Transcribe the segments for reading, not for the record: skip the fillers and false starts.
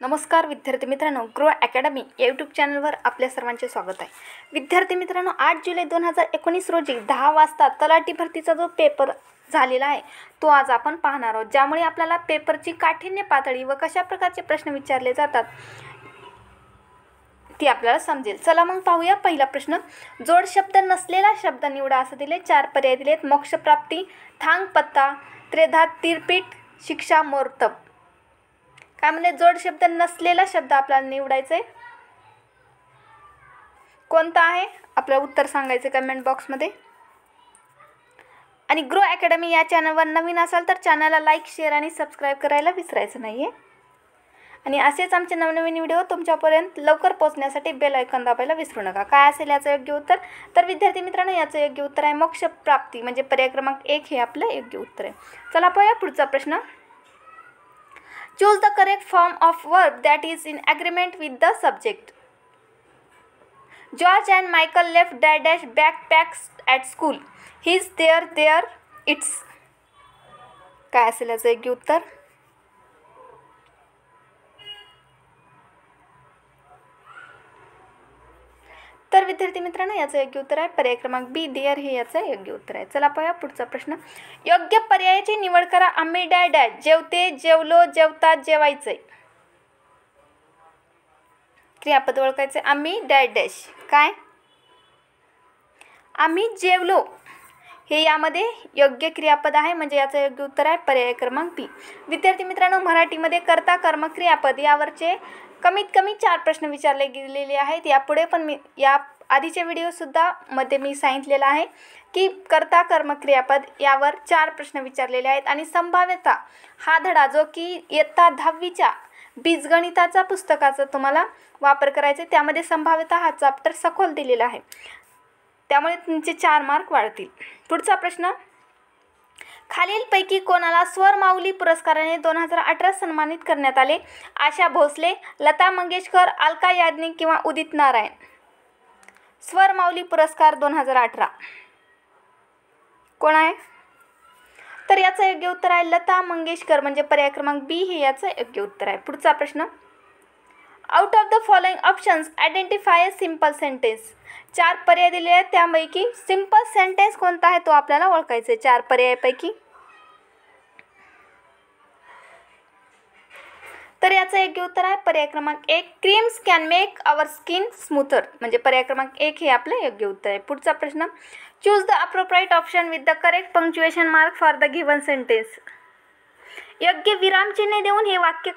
नमस्कार विद्यार्थी मित्रांनो, ग्रो अकॅडमी या यूट्यूब चॅनलवर आपल्या सर्वांचे स्वागत आहे. विद्यार्थी मित्रांनो, 8 जुलै 2019 रोजी 10 वाजता तलाठी भरतीचा जो पेपर झालेला आहे तो आज आपण पाहणार आहोत, ज्यामुळे आपल्याला पेपरची काठिण्य पातळी व कशा प्रकारचे प्रश्न विचारले जातात ती आपल्याला समजेल. चला मग पाहूया. पहिला प्रश्न, जोड शब्द नसलेला शब्द निवडा असं दिले. 4 पर्याय दिलेत. मोक्षप्राप्ती, थांग पत्ता, त्रेधा तीरपीठ, शिक्षा मोर्तब. काय म्हणजे जोड शब्द नसलेला शब्द आपल्याला निवडायचा आहे. कोणता आहे आपल्याला उत्तर सांगायचे कमेंट बॉक्समध्ये. आणि ग्रो अकॅडमी या चॅनलवर नवीन असाल तर चॅनलला लाईक, शेअर आणि सबस्क्राईब करायला विसरायचं नाही आहे. आणि असेच आमचे नवनवीन व्हिडिओ तुमच्यापर्यंत लवकर पोहोचण्यासाठी बेल आयकॉन दाबायला विसरू नका. काय असेल याचं योग्य उत्तर? तर विद्यार्थी मित्रांनो, याचं योग्य उत्तर आहे मोक्षप्राप्ती, म्हणजे पर्याय क्रमांक 1 हे आपलं योग्य उत्तर आहे. चला पाहूया पुढचा प्रश्न. Choose the correct form of verb that is in agreement with the subject. George and Michael left dash backpacks at school. He's there, it's. काय असेल याचं योग्य उत्तर? तर विद्यार्थी मित्रांनो, याचं योग्य उत्तर आहे पर्याय क्रमांक बी, देअर हे याचं योग्य उत्तर आहे. चला पाहूया पुढचा प्रश्न. योग्य पर्यायाची निवड करा. आम्ही डॅश जेवते, जेवलो, जेवतात, जेवायचे. क्रियापद ओळखायचे. आम्ही डॅश काय? आम्ही जेवलो हे यामध्ये योग्य क्रियापद आहे, म्हणजे याचं योग्य उत्तर आहे पर्याय क्रमांक बी. विद्यार्थी मित्रांनो, मराठीमध्ये कर्ता कर्म क्रियापद यावरचे कमीत कमी 4 प्रश्न विचारले गेलेले आहेत. यापुढे पण मी या आधीचे व्हिडिओसुद्धा मध्ये मी सांगितलेलं आहे की कर्ता कर्म क्रियापद यावर 4 प्रश्न विचारलेले आहेत. आणि संभाव्यता हा धडा जो की इयत्ता 10वीच्या बीजगणिताचा पुस्तकाचा तुम्हाला वापर करायचा आहे, त्यामध्ये संभाव्यता हा चॅप्टर सखोल दिलेला आहे, त्यामुळे तुमचे 4 मार्क वाढतील. पुढचा प्रश्न. खालीलपैकी कोणाला स्वरमाऊली पुरस्काराने 2018 सन्मानित करण्यात आले? आशा भोसले, लता मंगेशकर, अलका याज्ञिक किंवा उदित नारायण. स्वरमाऊली पुरस्कार 2018 कोण आहे? तर याचं योग्य उत्तर आहे लता मंगेशकर, म्हणजे पर्याय क्रमांक बी हे याचं योग्य उत्तर आहे. पुढचा प्रश्न. Out of the following options identify a simple sentence. 4 पर्याय दिले आहेत, त्यापैकी सिंपल सेंटेन्स कोणता आहे तो आपल्याला ओळखायचा आहे. 4 पर्यायापैकी. तर याचं योग्य उत्तर आहे पर्याय क्रमांक 1, creams can make our skin smoother, म्हणजे पर्याय क्रमांक 1 हे आपलं योग्य उत्तर आहे. पुढचा प्रश्न. Choose the appropriate option with the correct punctuation mark for the given sentence. योग्य विरामचिन्ह देऊन हे वाक्य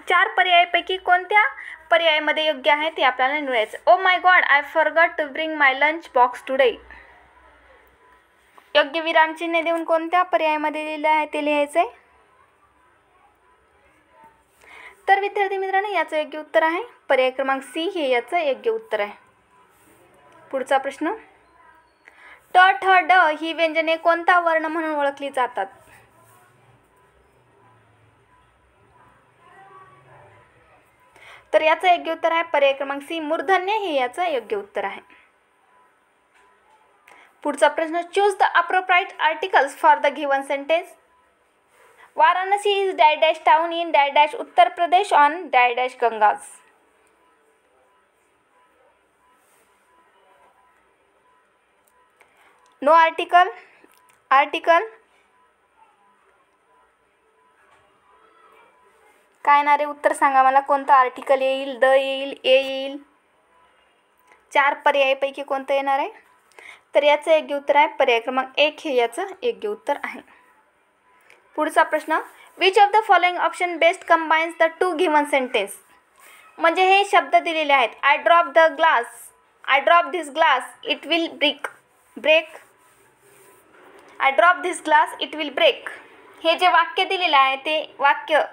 4 पर्यायापैकी कोणत्या पर्यायामध्ये योग्य आहे ते आपल्याला निवडायचं. Oh my God, I forgot to bring my lunch box today. योग्य विरामचिन्ह देऊन कोणत्या पर्यायामध्ये लिहिलं आहे ते लिहायचं आहे. तर विद्यार्थी मित्रांनो, याचं योग्य उत्तर आहे पर्याय क्रमांक सी हे याचं योग्य उत्तर आहे. पुढचा प्रश्न. ट, ठ, ड ही व्यंजने कोणता वर्ण म्हणून ओळखली जातात? तर याचं योग्य उत्तर आहे पर्याय क्रमांक सी, मूर्धन्य हे याचं योग्य उत्तर आहे. पुढचा प्रश्न. Choose the appropriate articles for the given sentence. Varanasi is dash town in dash Uttar Pradesh on dash Ganges. No article. काय येणार आहे उत्तर सांगा मला. कोणतं आर्टिकल येईल? द येईल, ए येईल. 4 पर्यायापैकी कोणतं येणार आहे? तर याचं योग्य उत्तर आहे पर्याय क्रमांक 1 हे याचं योग्य उत्तर आहे. पुढचा प्रश्न. Which of the following option best combines the 2 given sentence. म्हणजे हे शब्द दिलेले आहेत. I drop the glass, I drop this glass, it will break. I drop this glass, it will break. हे जे वाक्य दिलेलं आहे ते वाक्य,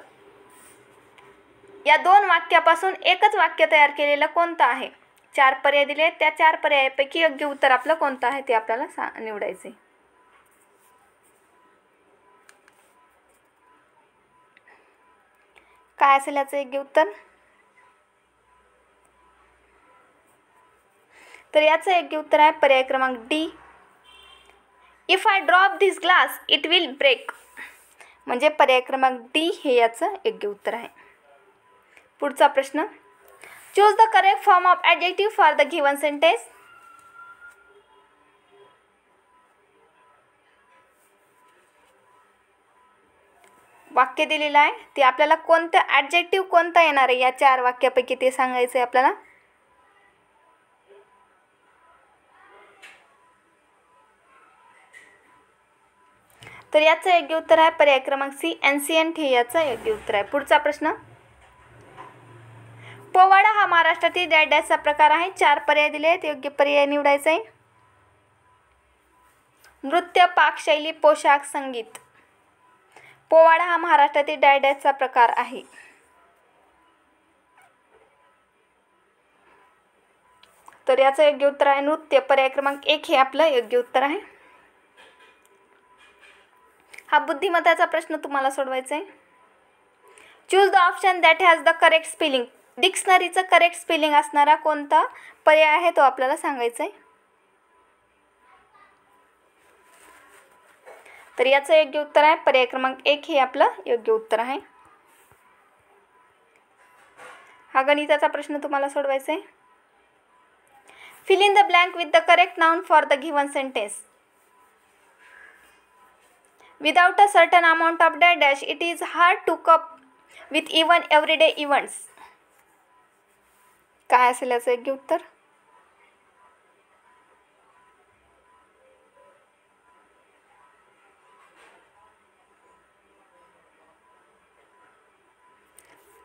या 2 वाक्यापासून एकच वाक्य तयार केलेलं कोणतं आहे? 4 पर्याय दिले आहेत, त्या 4 पर्यायापैकी योग्य उत्तर आपलं कोणतं आहे ते आपल्याला निवडायचे. काय असेल याचं योग्य उत्तर? तर याचं योग्य उत्तर आहे पर्याय क्रमांक D. If I drop this glass it will break, म्हणजे पर्याय क्रमांक डी हे याचं योग्य उत्तर आहे. पुढचा प्रश्न, choose the correct form of adjective for the given sentence. वाक्य दिलेलं आहे ते आपल्याला कोणतं ॲडजेक्टिव्ह कोणता येणार आहे या 4 वाक्यापैकी ते सांगायचं आहे आपल्याला. तर याचं योग्य उत्तर आहे पर्याय क्रमांक सी, एन्शियंट हे याचं योग्य उत्तर आहे. पुढचा प्रश्न, पोवाडा हा महाराष्ट्रातील डॅशचा प्रकार आहे. 4 पर्याय दिले आहेत, योग्य पर्याय निवडायचा आहे. नृत्य, पाकशैली, पोशाख, संगीत. पोवाडा हा महाराष्ट्रातील डॅशचा प्रकार आहे. तर याचं योग्य उत्तर आहे नृत्य. पर्याय क्रमांक 1 हे आपलं योग्य उत्तर आहे. हा बुद्धिमत्ताचा प्रश्न तुम्हाला सोडवायचा आहे. Choose the option that has the correct spelling. डिक्शनरीचं करेक्ट स्पेलिंग असणारा कोणता पर्याय आहे तो आपल्याला सांगायचा आहे. तर याचं योग्य उत्तर आहे पर्याय क्रमांक 1 हे आपलं योग्य उत्तर आहे. हा गणिताचा प्रश्न तुम्हाला सोडवायचा आहे. Fill in the blank with the correct noun for the given sentence. Without a certain amount of dash, it is hard to cope with even everyday events. काय असेल याचं योग्य उत्तर?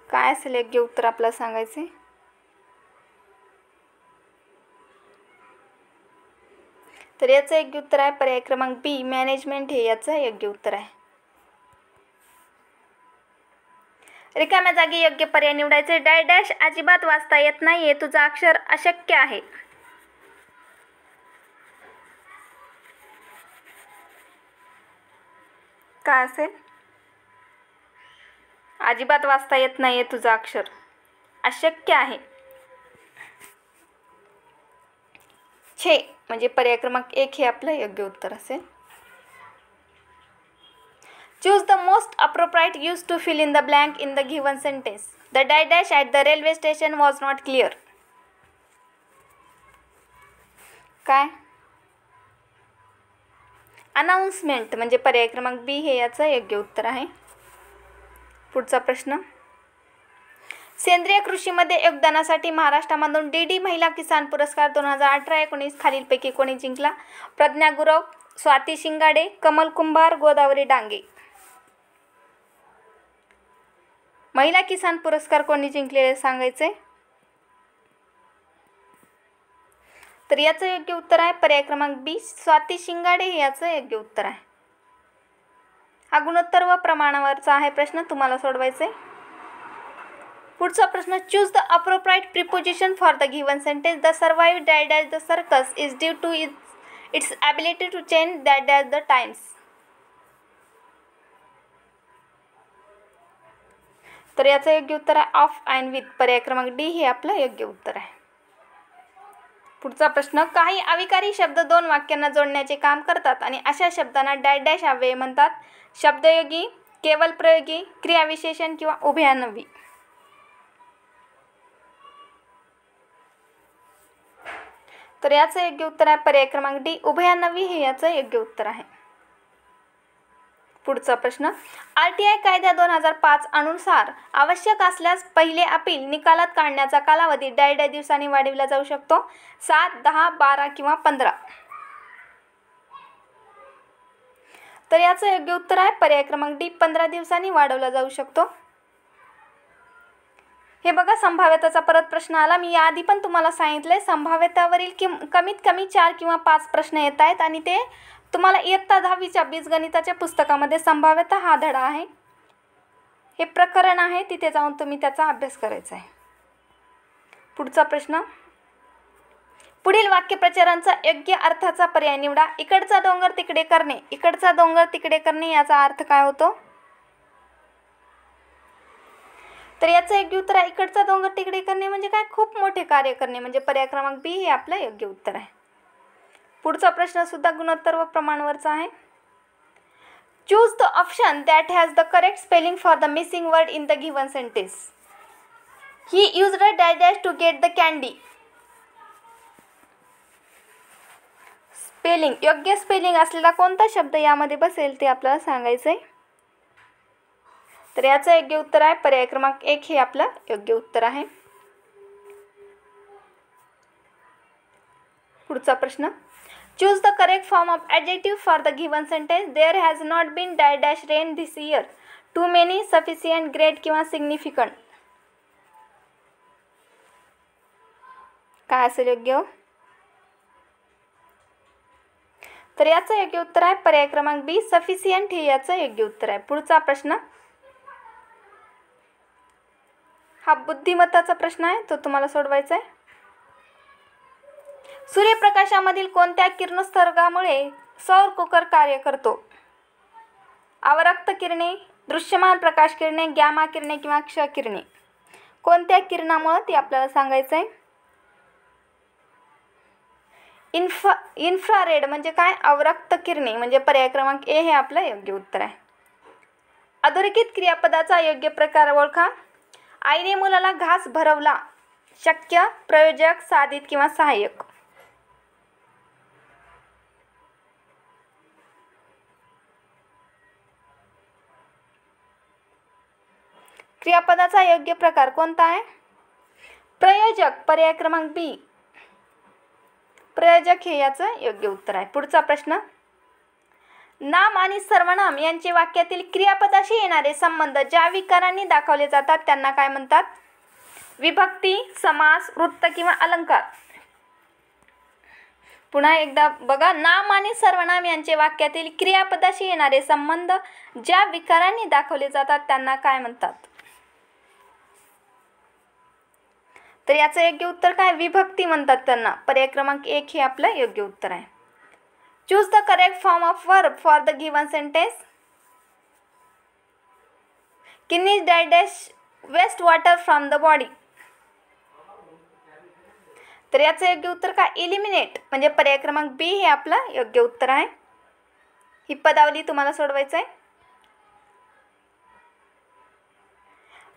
काय असेल योग्य उत्तर आपल्याला सांगायचे. तर याचं योग्य उत्तर आहे पर्याय क्रमांक बी, मॅनेजमेंट हे याचं योग्य उत्तर आहे. रिकाम्या जागी योग्य पर्याय निवडायचे. डॅश अजिबात वाचता येत नाहीये, तुझं अक्षर अशक्य आहे. काय असेल? अजिबात वाचता येत नाहीये तुझं अक्षर अशक्य आहे. छे म्हणजे पर्याय क्रमांक 1 हे आपलं योग्य उत्तर असेल. Choose the most appropriate use to fill in the blank in the given sentence. The dash at the railway station was not clear. काय? अनाउन्समेंट म्हणजे पर्याय क्रमांक बी हे याचं योग्य उत्तर आहे. पुढचा प्रश्न, सेंद्रिय कृषीमध्ये योगदानासाठी महाराष्ट्रामधून डी महिला किसान पुरस्कार 2018-19 खालीलपैकी कोणी जिंकला? प्रज्ञा गुरव, स्वाती शिंगाडे, कमल कुंभार, गोदावरी डांगे. महिला किसान पुरस्कार कोणी जिंकलेले सांगायचे. तर याचं योग्य उत्तर आहे पर्याय क्रमांक बी, स्वाती शिंगाडे हे याचं योग्य उत्तर आहे. हा गुणोत्तर व प्रमाणावरचा आहे प्रश्न तुम्हाला सोडवायचे. पुढचा प्रश्न, choose the appropriate preposition for the given sentence. The survive dash the circus is due to its ability to change dash the times. तर याचं योग्य उत्तर आहे ऑफ अँड विथ. पर्याय क्रमांक डी हे आपलं योग्य उत्तर आहे. पुढचा प्रश्न, काही अविकारी शब्द 2 वाक्यांना जोडण्याचे काम करतात आणि अशा शब्दांना डॅश अव्यय म्हणतात. शब्दयोगी, केवल प्रयोगी, क्रियाविशेषण किंवा उभयान्वयी. तर याचं योग्य उत्तर आहे पर्याय क्रमांक डी, उभयान्वयी हे याचं योग्य उत्तर आहे. पुढचा प्रश्न, RTI कायदा 2005 अनुसार आवश्यक असल्यास पहिले अपील निकालात काढण्याचा कालावधी डॅश दिवसांनी वाढविला जाऊ शकतो. 7, 10, 12 किंवा 15. तर याचं योग्य उत्तर आहे पर्याय क्रमांक डी, 15 दिवसांनी वाढवला जाऊ शकतो. हे बघा, संभाव्यताचा परत प्रश्न आला. मी याआधी पण तुम्हाला सांगितलंय संभाव्यतावरील कमीत कमी 4 किंवा 5 प्रश्न येत आहेत आणि ते तुम्हाला इयत्ता 10वीच्या बीजगणिताच्या पुस्तकामध्ये संभाव्यता हा धडा आहे, हे प्रकरण आहे, तिथे जाऊन तुम्ही त्याचा अभ्यास करायचा आहे. पुढचा प्रश्न, पुढील वाक्यप्रचारांचा योग्य अर्थाचा पर्याय निवडा. इकडचा डोंगर तिकडे करणे. इकडचा डोंगर तिकडे करणे याचा अर्थ काय होतो? तर याचं योग्य उत्तर आहे इकडचा डोंगर तिकडे करणे म्हणजे काय? खूप मोठे कार्य करणे. म्हणजे पर्याय क्रमांक बी हे आपलं योग्य उत्तर आहे. पुढचा प्रश्न सुद्धा गुणोत्तर व प्रमाणवरचा आहे. Choose the option that has the correct spelling for the missing word in the given sentence. He used a dash dash to get the candy. Spelling, योग्य स्पेलिंग असलेला कोणता शब्द यामध्ये बसेल ते आपल्याला सांगायचं आहे. तर याचं योग्य उत्तर आहे पर्याय क्रमांक 1 हे आपलं योग्य उत्तर आहे. पुढचा प्रश्न. Choose the correct form of adjective for the given sentence. There has not been dash dash rain this year. Too many, sufficient, great किंवा सिग्निफिकंट. काय असेल योग्य? तर याचं योग्य उत्तर आहे पर्याय क्रमांक बी, सफिशियंट हे याचं योग्य उत्तर आहे. पुढचा प्रश्न हा बुद्धिमत्ताचा प्रश्न आहे, तो तुम्हाला सोडवायचा आहे. सूर्यप्रकाशामधील कोणत्या किरणोत्सर्गामुळे सौर कुकर कार्य करतो? अवरक्त किरणे, दृश्यमान प्रकाश किरणे, गॅमा किरणे किंवा क्ष किरणे. कोणत्या किरणामुळे ते आपल्याला सांगायचं आहे. इन्फ्रारेड म्हणजे काय? अवरक्त किरणे म्हणजे पर्याय क्रमांक ए हे आपलं योग्य उत्तर आहे. अधोरेखित क्रियापदाचा योग्य प्रकार ओळखा. आईने मुलाला घास भरवला. शक्य, प्रयोजक, साधित किंवा सहाय्यक. क्रियापदाचा योग्य प्रकार कोणता आहे? प्रयोजक, पर्याय क्रमांक बी. प्रयोजक हे याचं योग्य उत्तर आहे. पुढचा प्रश्न. नाम आणि सर्वनाम यांचे वाक्यातील क्रियापदाशी येणारे संबंध ज्या विकारांनी दाखवले जातात त्यांना काय म्हणतात? विभक्ती, समास, वृत्त किंवा अलंकार. पुन्हा एकदा बघा. नाम आणि सर्वनाम यांचे वाक्यातील क्रियापदाशी येणारे संबंध ज्या विकारांनी दाखवले जातात त्यांना काय म्हणतात? तर याचं योग्य उत्तर काय? विभक्ती म्हणतात त्यांना. पर्याय क्रमांक 1 हे आपलं योग्य उत्तर आहे. Choose the correct form of verb for the given sentence. Kidneys dash dash waste water from the body. तर याचं योग्य उत्तर काय? इलिमिनेट म्हणजे पर्याय क्रमांक बी हे आपलं योग्य उत्तर आहे. ही पदावली तुम्हाला सोडवायचं आहे.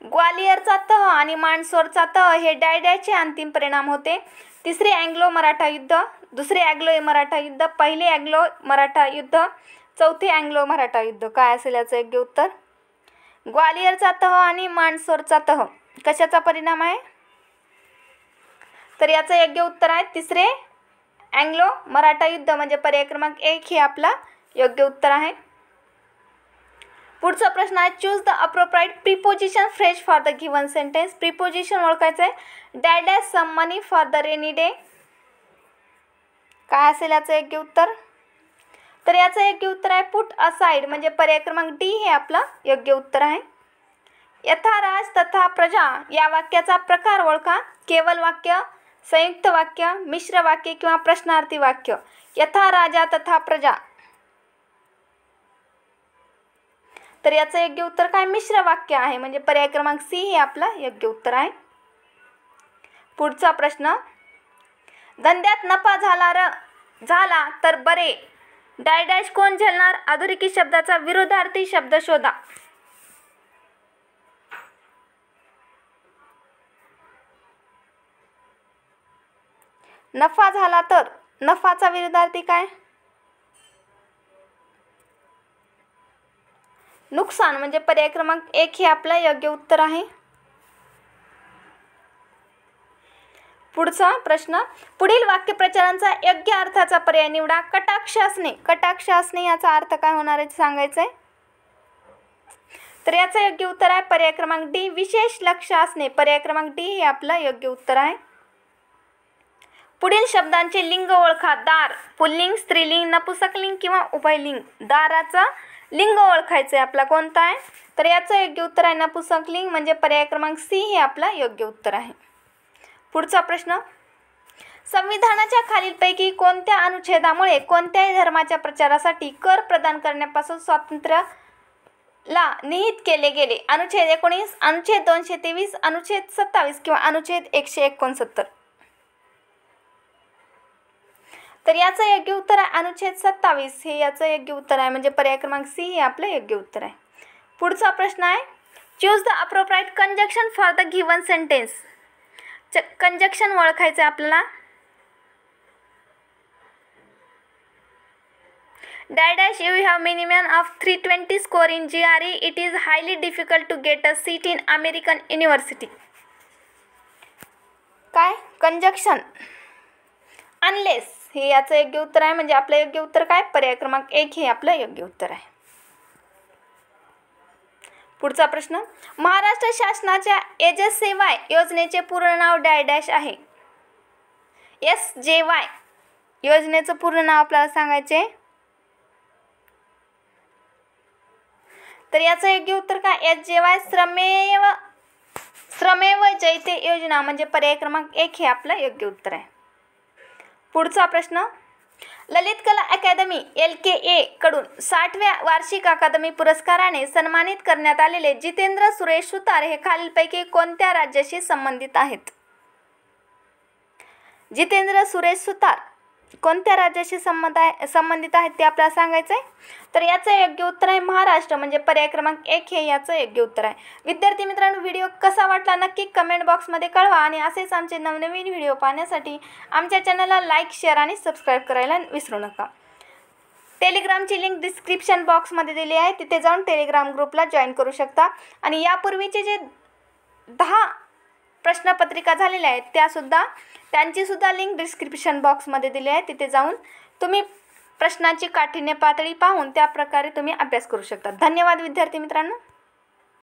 ग्वालियरचा तह आणि मांडसोरचा तह हे डॅश डॅशचे अंतिम परिणाम होते. तिसरे अँग्लो मराठा युद्ध, दुसरे अँग्लो मराठा युद्ध, पहिले अँग्लो मराठा युद्ध, चौथे अँग्लो मराठा युद्ध. काय असेल याचं योग्य उत्तर? ग्वालियरचा तह आणि मांडसोरचा तह कशाचा परिणाम आहे? तर याचं योग्य उत्तर आहे तिसरे अँग्लो मराठा युद्ध म्हणजे पर्याय क्रमांक 1 हे आपला योग्य उत्तर आहे. पुढचा प्रश्न आहे. Choose the appropriate preposition phrase for the given sentence. Preposition ओळखायचं आहे. Dash dash some money for the rainy day. काय असेल याचं योग्य उत्तर? तर याचं योग्य उत्तर आहे पुट असाइड म्हणजे पर्याय क्रमांक डी हे आपलं योग्य उत्तर आहे. यथा राज तथा प्रजा या वाक्याचा प्रकार ओळखा. केवल वाक्य, संयुक्त वाक्य, मिश्र वाक्य किंवा प्रश्नार्थी वाक्य. यथा राजा तथा प्रजा. तर याचं योग्य उत्तर काय? मिश्र वाक्य आहे म्हणजे पर्याय क्रमांक सी हे आपलं योग्य उत्तर आहे. पुढचा प्रश्न. धंद्यात नफा झाला तर बरे डॅश डॅश कोण झेलणार? अधोरेखित शब्दाचा विरोधार्थी शब्द शोधा. नफा झाला तर नफाचा विरोधार्थी काय? नुकसान म्हणजे पर्याय क्रमांक 1 हे आपलं योग्य उत्तर आहे. पुढचा प्रश्न. पुढील वाक्यप्रचारांचा योग्य अर्थाचा पर्याय निवडा. कटाक्ष असणे. कटाक्ष असणे याचा अर्थ काय होणार आहे सांगायचं आहे. तर याचं योग्य उत्तर आहे पर्याय क्रमांक डी. विशेष लक्ष असणे. पर्याय क्रमांक डी हे आपलं योग्य उत्तर आहे. पुढील शब्दांचे लिंग ओळखा. दार पुल्लिंग, स्त्रीलिंग, नपुंसकलिंग किंवा उभयलिंग. दाराचा लिंग ओळखायचं आहे आपला कोणता आहे? तर याचं योग्य उत्तर आहे नपुंसकलिंग म्हणजे पर्याय क्रमांक सी हे आपलं योग्य उत्तर आहे. पुढचा प्रश्न. संविधानाच्या खालीलपैकी कोणत्या अनुच्छेदामुळे कोणत्याही धर्माच्या प्रचारासाठी कर प्रदान करण्यापासून स्वातंत्र्याला निहित केले गेले? अनुच्छेद 19, अनुच्छेद 223, अनुच्छेद 27 किंवा अनुच्छेद 169. तर याचं योग्य उत्तर आहे अनुच्छेद 27 हे याचं योग्य उत्तर आहे म्हणजे पर्याय क्रमांक सी हे आपलं योग्य उत्तर आहे. पुढचा प्रश्न आहे. Choose the appropriate conjunction for the given sentence. Conjunction ओळखायचं आहे आपल्याला. Dash you have minimum of 320 score in GRE. It is highly difficult to get a seat in American university. काय कंजक्शन अनलेस हे याचं योग्य उत्तर आहे. म्हणजे आपलं योग्य उत्तर काय पर्याय क्रमांक 1 हे आपलं योग्य उत्तर आहे. पुढचा प्रश्न. महाराष्ट्र शासनाच्या SJY योजनेचे पूर्ण नाव डॅश आहे. SJY योजनेचं पूर्ण नाव आपल्याला सांगायचे. तर याचं योग्य उत्तर काय SJY श्रमेव जयते योजना म्हणजे पर्याय क्रमांक 1 हे आपलं योग्य उत्तर आहे. पुढचा प्रश्न. ललित कला अकादमी LKA कडून 60व्या वार्षिक अकादमी पुरस्काराने सन्मानित करण्यात आलेले जितेंद्र सुरेश सुतार हे खालीलपैकी कोणत्या राज्याशी संबंधित आहेत. जितेंद्र सुरेश सुतार कोणत्या राज्याशी संबंधित आहेत ते आपल्याला सांगायचं आहे. तर याचं योग्य उत्तर आहे महाराष्ट्र म्हणजे पर्याय क्रमांक 1 हे याचं योग्य उत्तर आहे. विद्यार्थी मित्रांनो, व्हिडिओ कसा वाटला नक्की कमेंट बॉक्समध्ये कळवा आणि असेच आमचे नवनवीन व्हिडिओ पाहण्यासाठी आमच्या चॅनलला लाईक, शेअर आणि सबस्क्राईब करायला विसरू नका. टेलिग्रामची लिंक डिस्क्रिप्शन बॉक्समध्ये दिली आहे. तिथे जाऊन टेलिग्राम ग्रुपला जॉईन करू शकता. आणि यापूर्वीचे जे 10 प्रश्नपत्रिका झालेल्या आहेत त्यांची सुद्धा लिंक डिस्क्रिप्शन बॉक्समध्ये दिली आहे. तिथे जाऊन तुम्ही प्रश्नाची काठिण्य पातळी पाहून त्या प्रकारे तुम्ही अभ्यास करू शकता. धन्यवाद विद्यार्थी मित्रांनो.